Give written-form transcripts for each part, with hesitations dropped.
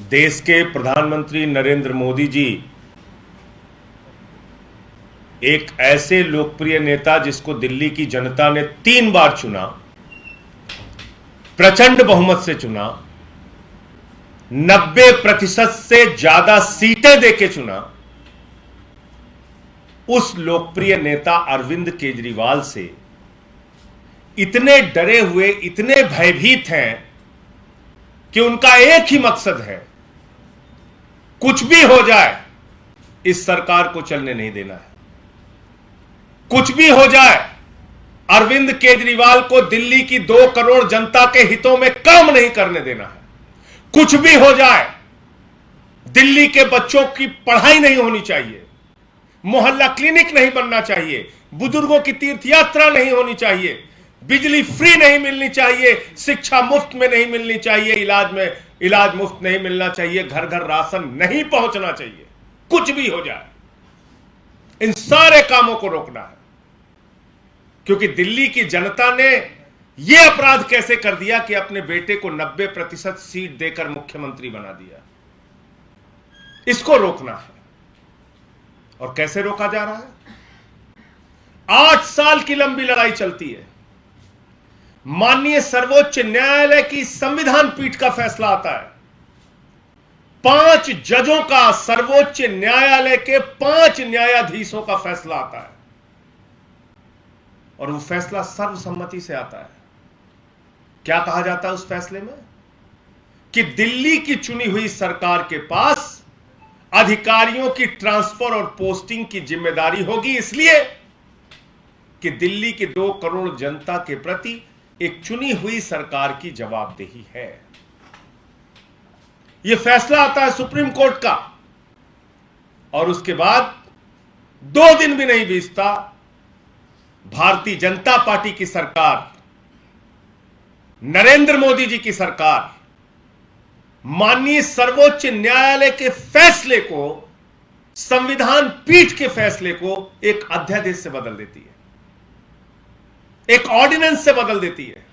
देश के प्रधानमंत्री नरेंद्र मोदी जी एक ऐसे लोकप्रिय नेता जिसको दिल्ली की जनता ने 3 बार चुना, प्रचंड बहुमत से चुना, 90% से ज्यादा सीटें देके चुना, उस लोकप्रिय नेता अरविंद केजरीवाल से इतने डरे हुए, इतने भयभीत हैं कि उनका एक ही मकसद है, कुछ भी हो जाए इस सरकार को चलने नहीं देना है। कुछ भी हो जाए, अरविंद केजरीवाल को दिल्ली की 2 करोड़ जनता के हितों में काम नहीं करने देना है। कुछ भी हो जाए, दिल्ली के बच्चों की पढ़ाई नहीं होनी चाहिए, मोहल्ला क्लिनिक नहीं बनना चाहिए, बुजुर्गों की तीर्थ यात्रा नहीं होनी चाहिए, बिजली फ्री नहीं मिलनी चाहिए, शिक्षा मुफ्त में नहीं मिलनी चाहिए, इलाज मुफ्त नहीं मिलना चाहिए, घर घर राशन नहीं पहुंचना चाहिए। कुछ भी हो जाए, इन सारे कामों को रोकना है। क्योंकि दिल्ली की जनता ने यह अपराध कैसे कर दिया कि अपने बेटे को 90% सीट देकर मुख्यमंत्री बना दिया। इसको रोकना है। और कैसे रोका जा रहा है? 8 साल की लंबी लड़ाई चलती है। माननीय सर्वोच्च न्यायालय की संविधान पीठ का फैसला आता है। 5 जजों का, सर्वोच्च न्यायालय के 5 न्यायाधीशों का फैसला आता है और वो फैसला सर्वसम्मति से आता है। क्या कहा जाता है उस फैसले में? कि दिल्ली की चुनी हुई सरकार के पास अधिकारियों की ट्रांसफर और पोस्टिंग की जिम्मेदारी होगी, इसलिए कि दिल्ली के 2 करोड़ जनता के प्रति एक चुनी हुई सरकार की जवाबदेही है। यह फैसला आता है सुप्रीम कोर्ट का और उसके बाद 2 दिन भी नहीं बीतता, भारतीय जनता पार्टी की सरकार, नरेंद्र मोदी जी की सरकार माननीय सर्वोच्च न्यायालय के फैसले को, संविधान पीठ के फैसले को एक अध्यादेश से बदल देती है, एक ऑर्डिनेंस से बदल देती है।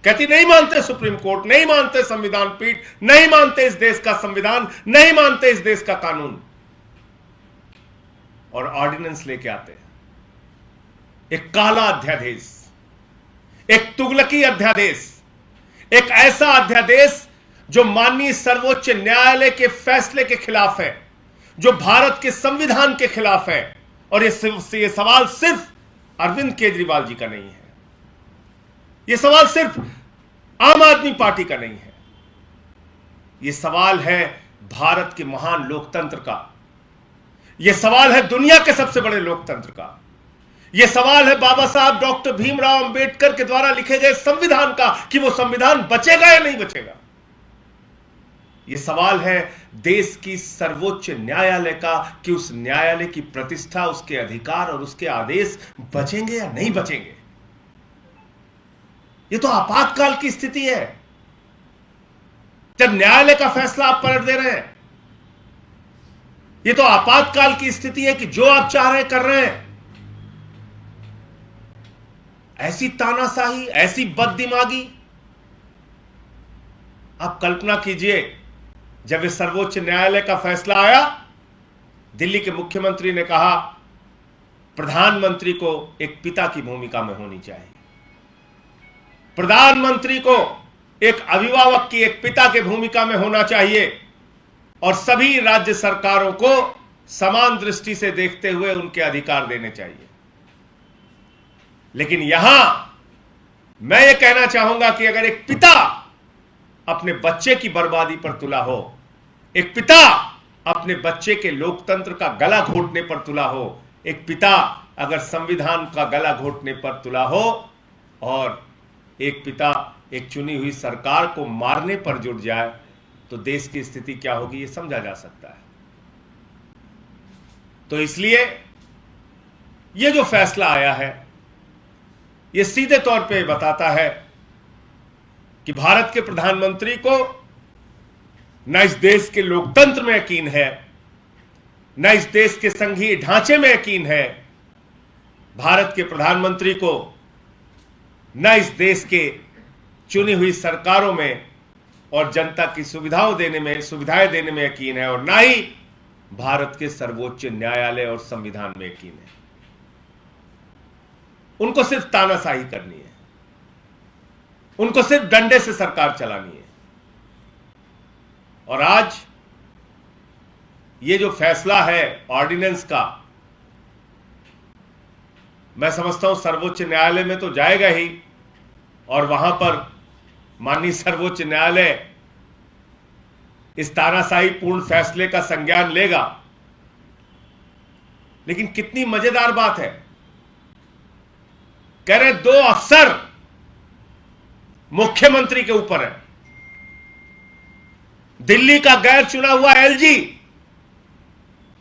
कहती नहीं मानते सुप्रीम कोर्ट, नहीं मानते संविधान पीठ, नहीं मानते इस देश का संविधान, नहीं मानते इस देश का कानून, और ऑर्डिनेंस लेके आते हैं एक काला अध्यादेश, एक तुगलकी अध्यादेश, एक ऐसा अध्यादेश जो माननीय सर्वोच्च न्यायालय के फैसले के खिलाफ है, जो भारत के संविधान के खिलाफ है। और ये सवाल सिर्फ अरविंद केजरीवाल जी का नहीं है, यह सवाल सिर्फ आम आदमी पार्टी का नहीं है, यह सवाल है भारत के महान लोकतंत्र का, यह सवाल है दुनिया के सबसे बड़े लोकतंत्र का, यह सवाल है बाबा साहब डॉक्टर भीमराव अंबेडकर के द्वारा लिखे गए संविधान का कि वो संविधान बचेगा या नहीं बचेगा। यह सवाल है देश की सर्वोच्च न्यायालय का कि उस न्यायालय की प्रतिष्ठा, उसके अधिकार और उसके आदेश बचेंगे या नहीं बचेंगे। यह तो आपातकाल की स्थिति है, जब न्यायालय का फैसला आप पलट दे रहे हैं। यह तो आपातकाल की स्थिति है कि जो आप चाह रहे कर रहे हैं। ऐसी तानाशाही, ऐसी बददिमागी, आप कल्पना कीजिए जब इस सर्वोच्च न्यायालय का फैसला आया, दिल्ली के मुख्यमंत्री ने कहा प्रधानमंत्री को एक पिता की भूमिका में होनी चाहिए, प्रधानमंत्री को एक अभिभावक की, एक पिता की भूमिका में होना चाहिए और सभी राज्य सरकारों को समान दृष्टि से देखते हुए उनके अधिकार देने चाहिए। लेकिन यहां मैं यह कहना चाहूंगा कि अगर एक पिता अपने बच्चे की बर्बादी पर तुला हो, एक पिता अपने बच्चे के लोकतंत्र का गला घोटने पर तुला हो, एक पिता अगर संविधान का गला घोटने पर तुला हो और एक पिता एक चुनी हुई सरकार को मारने पर जुट जाए, तो देश की स्थिति क्या होगी यह समझा जा सकता है। तो इसलिए यह जो फैसला आया है, यह सीधे तौर पे बताता है कि भारत के प्रधानमंत्री को न इस देश के लोकतंत्र में यकीन है, न इस देश के संघीय ढांचे में यकीन है। भारत के प्रधानमंत्री को न इस देश के चुनी हुई सरकारों में और जनता की सुविधाएं देने में यकीन है, और ना ही भारत के सर्वोच्च न्यायालय और संविधान में यकीन है। उनको सिर्फ तानाशाही करनी है, उनको सिर्फ डंडे से सरकार चलानी है। और आज ये जो फैसला है ऑर्डिनेंस का, मैं समझता हूं सर्वोच्च न्यायालय में तो जाएगा ही, और वहां पर माननीय सर्वोच्च न्यायालय इस तानाशाही पूर्ण फैसले का संज्ञान लेगा। लेकिन कितनी मजेदार बात है, कह रहे 2 अफसर मुख्यमंत्री के ऊपर है। दिल्ली का गैर चुना हुआ एलजी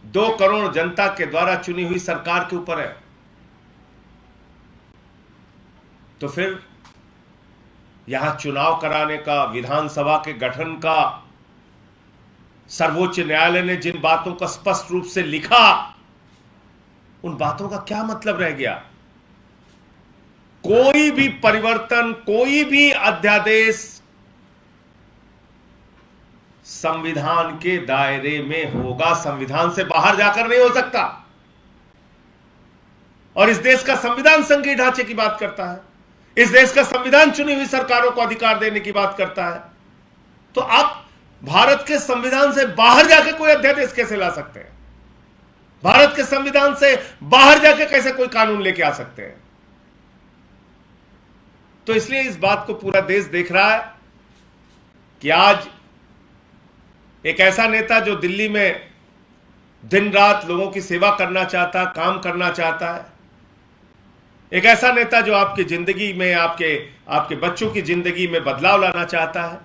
2 करोड़ जनता के द्वारा चुनी हुई सरकार के ऊपर है। तो फिर यहां चुनाव कराने का, विधानसभा के गठन का, सर्वोच्च न्यायालय ने जिन बातों का स्पष्ट रूप से लिखा, उन बातों का क्या मतलब रह गया? कोई भी परिवर्तन, कोई भी अध्यादेश संविधान के दायरे में होगा, संविधान से बाहर जाकर नहीं हो सकता। और इस देश का संविधान संघीय ढांचे की बात करता है, इस देश का संविधान चुनी हुई सरकारों को अधिकार देने की बात करता है। तो आप भारत के संविधान से बाहर जाके कोई अध्यादेश कैसे ला सकते हैं? भारत के संविधान से बाहर जाके कैसे कोई कानून लेके आ सकते हैं? तो इसलिए इस बात को पूरा देश देख रहा है कि आज एक ऐसा नेता जो दिल्ली में दिन रात लोगों की सेवा करना चाहता, काम करना चाहता है, एक ऐसा नेता जो आपकी जिंदगी में, आपके बच्चों की जिंदगी में बदलाव लाना चाहता है,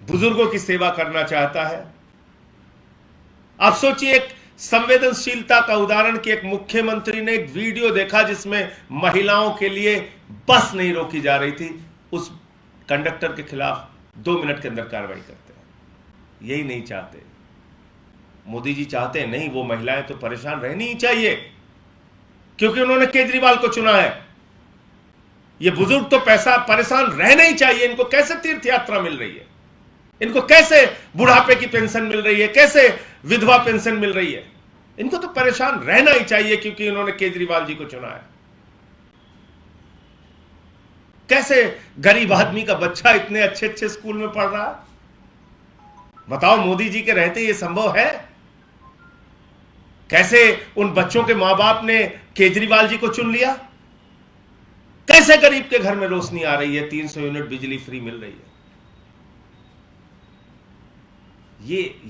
बुजुर्गों की सेवा करना चाहता है। आप सोचिए, एक संवेदनशीलता का उदाहरण कि एक मुख्यमंत्री ने एक वीडियो देखा जिसमें महिलाओं के लिए बस नहीं रोकी जा रही थी, उस कंडक्टर के खिलाफ 2 मिनट के अंदर कार्रवाई करते हैं। यही नहीं चाहते मोदी जी, चाहते हैं नहीं, वो महिलाएं तो परेशान रहनी ही चाहिए क्योंकि उन्होंने केजरीवाल को चुना है। ये बुजुर्ग तो परेशान रहना ही चाहिए। इनको कैसे तीर्थ यात्रा मिल रही है, इनको कैसे बुढ़ापे की पेंशन मिल रही है, कैसे विधवा पेंशन मिल रही है, इनको तो परेशान रहना ही चाहिए क्योंकि इन्होंने केजरीवाल जी को चुना है। कैसे गरीब आदमी का बच्चा इतने अच्छे अच्छे स्कूल में पढ़ रहा है? बताओ, मोदी जी के रहते ये संभव है? कैसे उन बच्चों के मां बाप ने केजरीवाल जी को चुन लिया? कैसे गरीब के घर में रोशनी आ रही है, 300 यूनिट बिजली फ्री मिल रही है?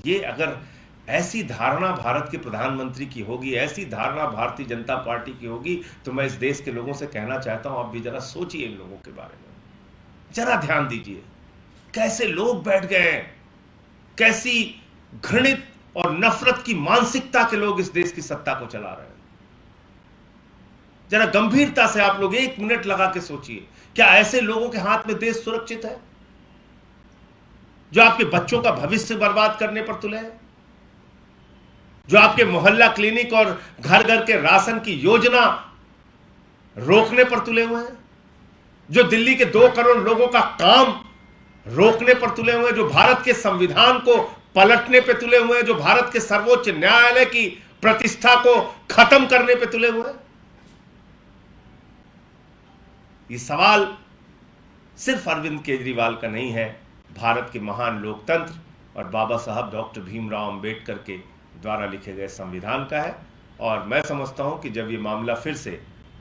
ये अगर ऐसी धारणा भारत के प्रधानमंत्री की होगी, ऐसी धारणा भारतीय जनता पार्टी की होगी, तो मैं इस देश के लोगों से कहना चाहता हूं, आप भी जरा सोचिए इन लोगों के बारे में, जरा ध्यान दीजिए। कैसे लोग बैठ गए हैं, कैसी घृणित और नफरत की मानसिकता के लोग इस देश की सत्ता को चला रहे हैं। जरा गंभीरता से आप लोग 1 मिनट लगा के सोचिए, क्या ऐसे लोगों के हाथ में देश सुरक्षित है जो आपके बच्चों का भविष्य बर्बाद करने पर तुले हैं, जो आपके मोहल्ला क्लिनिक और घर घर के राशन की योजना रोकने पर तुले हुए हैं, जो दिल्ली के 2 करोड़ लोगों का काम रोकने पर तुले हुए हैं, जो भारत के संविधान को पलटने पर तुले हुए हैं, जो भारत के सर्वोच्च न्यायालय की प्रतिष्ठा को खत्म करने पर तुले हुए हैं? ये सवाल सिर्फ अरविंद केजरीवाल का नहीं है, भारत के महान लोकतंत्र और बाबा साहब डॉक्टर भीमराव अंबेडकर के द्वारा लिखे गए संविधान का है। और मैं समझता हूं कि जब ये मामला फिर से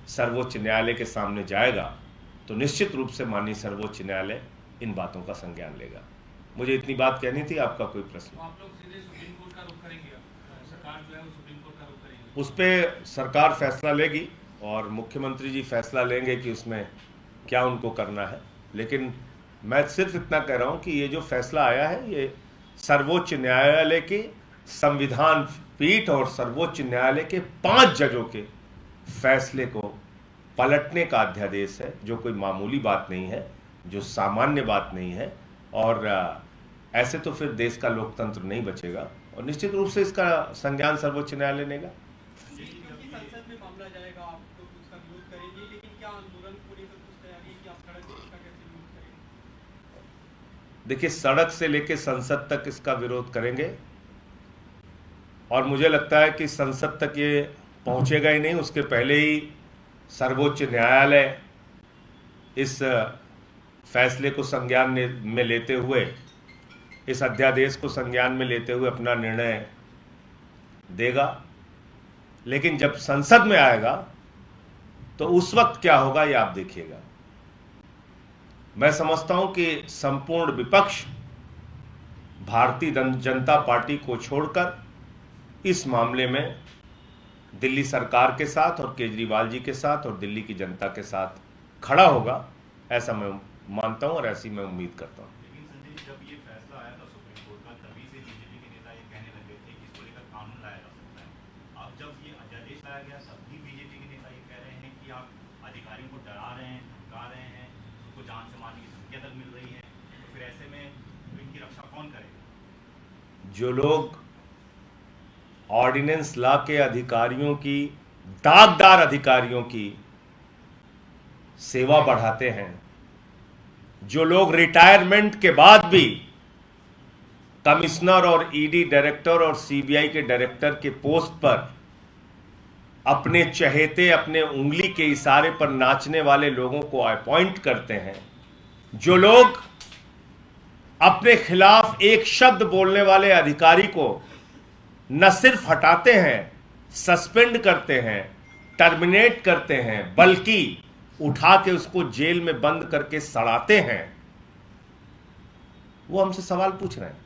सर्वोच्च न्यायालय के सामने जाएगा तो निश्चित रूप से माननीय सर्वोच्च न्यायालय इन बातों का संज्ञान लेगा। मुझे इतनी बात कहनी थी। आपका कोई प्रश्न? आप लोग सीधे सुप्रीम कोर्ट का रुख करेंगे? सरकार जो है वो सुप्रीम कोर्ट का रुख करेंगे? उस पर सरकार फैसला लेगी और मुख्यमंत्री जी फैसला लेंगे कि उसमें क्या उनको करना है। लेकिन मैं सिर्फ इतना कह रहा हूं कि ये जो फैसला आया है, ये सर्वोच्च न्यायालय के संविधान पीठ और सर्वोच्च न्यायालय के 5 जजों के फैसले को पलटने का अध्यादेश है, जो कोई मामूली बात नहीं है, जो सामान्य बात नहीं है। और ऐसे तो फिर देश का लोकतंत्र नहीं बचेगा और निश्चित रूप से इसका संज्ञान सर्वोच्च न्यायालय लेगा। संसद में मामला जाएगा, आप तो उसका विरोध करेंगे, लेकिन क्या आंदोलन पूरी कुछ तैयारी है कि आप सड़क का कैसे विरोध करेंगे? देखिए, सड़क से लेकर संसद तक इसका विरोध करेंगे और मुझे लगता है कि संसद तक ये पहुंचेगा ही नहीं, उसके पहले ही सर्वोच्च न्यायालय इस फैसले को संज्ञान में लेते हुए, इस अध्यादेश को संज्ञान में लेते हुए अपना निर्णय देगा। लेकिन जब संसद में आएगा तो उस वक्त क्या होगा ये आप देखिएगा। मैं समझता हूं कि संपूर्ण विपक्ष भारतीय जनता पार्टी को छोड़कर इस मामले में दिल्ली सरकार के साथ और केजरीवाल जी के साथ और दिल्ली की जनता के साथ खड़ा होगा, ऐसा मैं मानता हूं और ऐसी मैं उम्मीद करता हूं। लेकिन संजय, जब ये फैसला आया था सुप्रीम कोर्ट का, तभी से बीजेपी के नेता ये कहने लगे थे कि इसको लेकर कानून लाया जा सकता है। अब जब ये अध्यादेश लाया गया तब भी बीजेपी के नेता ये कह रहे हैं कि आप अधिकारियों को डरा रहे हैं, धमका रहे हैं, उनको जान से मारने की धमकियां तक मिल रही हैं, तो फिर ऐसे में इनकी रक्षा कौन करेगा? जो लोग ऑर्डिनेंस ला के अधिकारियों की, दागदार अधिकारियों की सेवा बढ़ाते हैं, जो लोग रिटायरमेंट के बाद भी कमिश्नर और ईडी डायरेक्टर और सीबीआई के डायरेक्टर के पोस्ट पर अपने चहेते, अपने उंगली के इशारे पर नाचने वाले लोगों को अपॉइंट करते हैं, जो लोग अपने खिलाफ एक शब्द बोलने वाले अधिकारी को न सिर्फ हटाते हैं, सस्पेंड करते हैं, टर्मिनेट करते हैं, बल्कि उठा के उसको जेल में बंद करके सड़ाते हैं, वो हमसे सवाल पूछ रहे हैं।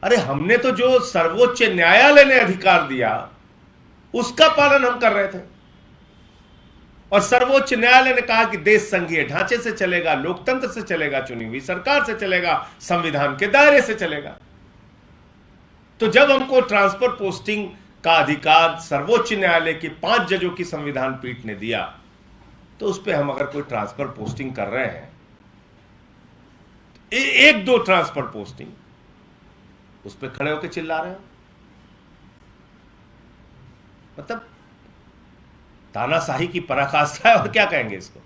अरे हमने तो जो सर्वोच्च न्यायालय ने अधिकार दिया उसका पालन हम कर रहे थे, और सर्वोच्च न्यायालय ने कहा कि देश संघीय ढांचे से चलेगा, लोकतंत्र से चलेगा, चुनी हुई सरकार से चलेगा, संविधान के दायरे से चलेगा। तो जब हमको ट्रांसफर पोस्टिंग का अधिकार सर्वोच्च न्यायालय की 5 जजों की संविधान पीठ ने दिया, तो उस पर हम अगर कोई ट्रांसफर पोस्टिंग कर रहे हैं, एक दो ट्रांसफर पोस्टिंग, उस पर खड़े होकर चिल्ला रहे हो, मतलब तानाशाही की पराकाष्ठा है। और क्या कहेंगे इसको?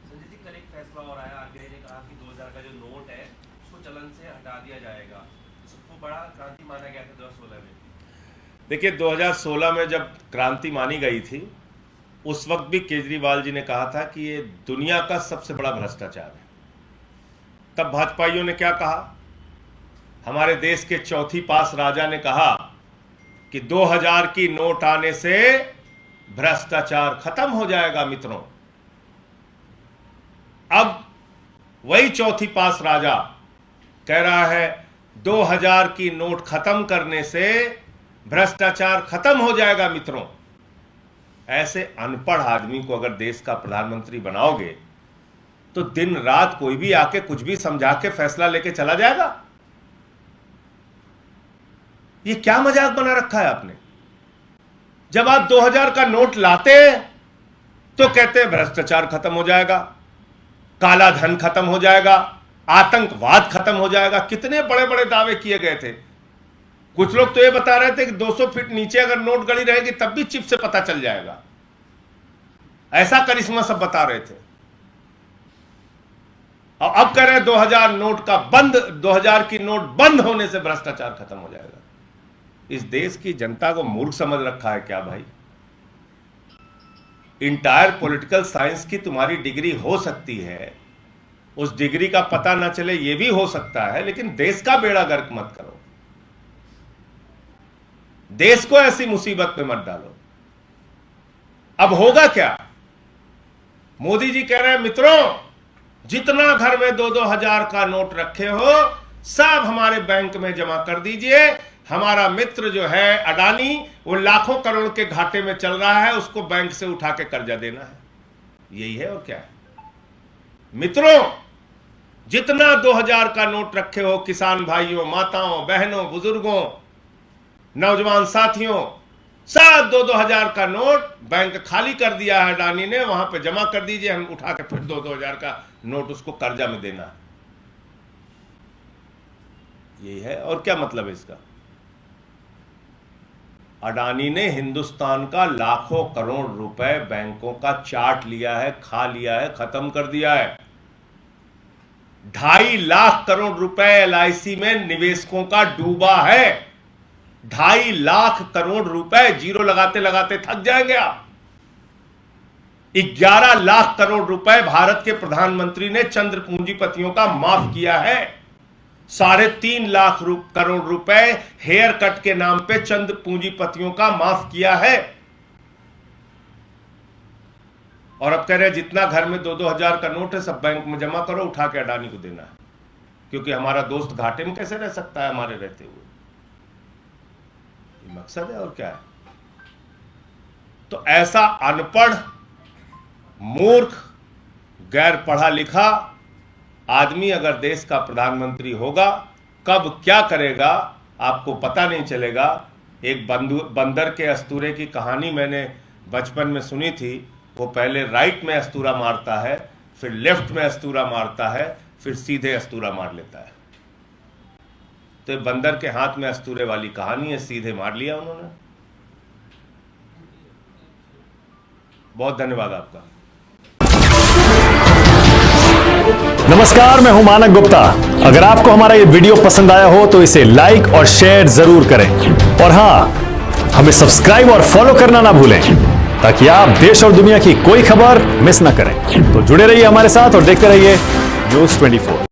संजय जी, कल एक फैसला और आया, आरबीआई ने कहा कि 2000 का जो नोट है उसको चलन से हटा दिया जाएगा। सबको बड़ा क्रांति माना गया था 2016 में। देखिए, 2016 में जब क्रांति मानी गई थी, उस वक्त भी केजरीवाल जी ने कहा था कि ये दुनिया का सबसे बड़ा भ्रष्टाचार है। तब भाजपाइयों ने क्या कहा? हमारे देश के चौथी पास राजा ने कहा कि 2000 की नोट आने से भ्रष्टाचार खत्म हो जाएगा मित्रों। अब वही चौथी पास राजा कह रहा है 2000 की नोट खत्म करने से भ्रष्टाचार खत्म हो जाएगा मित्रों। ऐसे अनपढ़ आदमी को अगर देश का प्रधानमंत्री बनाओगे तो दिन रात कोई भी आके कुछ भी समझा के फैसला लेके चला जाएगा। ये क्या मजाक बना रखा है आपने? जब आप 2000 का नोट लाते हैं तो कहते हैं भ्रष्टाचार खत्म हो जाएगा, काला धन खत्म हो जाएगा, आतंकवाद खत्म हो जाएगा। कितने बड़े बड़े दावे किए गए थे। कुछ लोग तो ये बता रहे थे कि 200 फीट नीचे अगर नोट गड़ी रहेगी तब भी चिप से पता चल जाएगा। ऐसा करिश्मा सब बता रहे थे। और अब कह रहे हैं 2000 की नोट बंद होने से भ्रष्टाचार खत्म हो जाएगा। इस देश की जनता को मूर्ख समझ रखा है क्या भाई? इंटायर पॉलिटिकल साइंस की तुम्हारी डिग्री हो सकती है, उस डिग्री का पता ना चले ये भी हो सकता है, लेकिन देश का बेड़ा गर्क मत करो, देश को ऐसी मुसीबत में मत डालो। अब होगा क्या? मोदी जी कह रहे हैं मित्रों, जितना घर में 2-2 हजार का नोट रखे हो सब हमारे बैंक में जमा कर दीजिए। हमारा मित्र जो है अडानी, वो लाखों करोड़ के घाटे में चल रहा है, उसको बैंक से उठा के कर्जा देना है। यही है और क्या है? मित्रों, जितना 2000 का नोट रखे हो, किसान भाइयों, माताओं, बहनों, बुजुर्गों, नौजवान साथियों, सब 2-2 हजार का नोट बैंक खाली कर दिया है अडानी ने, वहां पे जमा कर दीजिए, हम उठा के फिर 2-2 हजार का नोट उसको कर्जा में देना है। यही है और क्या मतलब है इसका? अडानी ने हिंदुस्तान का लाखों करोड़ रुपए बैंकों का चाट लिया है, खा लिया है, खत्म कर दिया है। 2.5 लाख करोड़ रुपए एलआईसी में निवेशकों का डूबा है। 2.5 लाख करोड़ रुपए, जीरो लगाते लगाते थक जाएंगे आप। 11 लाख करोड़ रुपए भारत के प्रधानमंत्री ने चंद्र पूंजीपतियों का माफ किया है। 3.5 लाख करोड़ रुपए हेयर कट के नाम पे चंद्र पूंजीपतियों का माफ किया है। और अब कह रहे हैं जितना घर में 2-2 हजार का नोट है सब बैंक में जमा करो, उठा के अडानी को देना है, क्योंकि हमारा दोस्त घाटे में कैसे रह सकता है हमारे रहते हुए। ये मकसद है और क्या है। तो ऐसा अनपढ़, मूर्ख, गैर पढ़ा लिखा आदमी अगर देश का प्रधानमंत्री होगा, कब क्या करेगा आपको पता नहीं चलेगा। एक बंदर के अस्तूरे की कहानी मैंने बचपन में सुनी थी। वो पहले राइट में अस्तूरा मारता है, फिर लेफ्ट में अस्तूरा मारता है, फिर सीधे अस्तूरा मार लेता है। तो बंदर के हाथ में अस्तूरे वाली कहानी है, सीधे मार लिया उन्होंने। बहुत धन्यवाद आपका। नमस्कार, मैं हूं मानक गुप्ता। अगर आपको हमारा ये वीडियो पसंद आया हो तो इसे लाइक और शेयर जरूर करें, और हां, हमें सब्सक्राइब और फॉलो करना ना भूलें ताकि आप देश और दुनिया की कोई खबर मिस ना करें। तो जुड़े रहिए हमारे साथ और देखते रहिए न्यूज़ 24।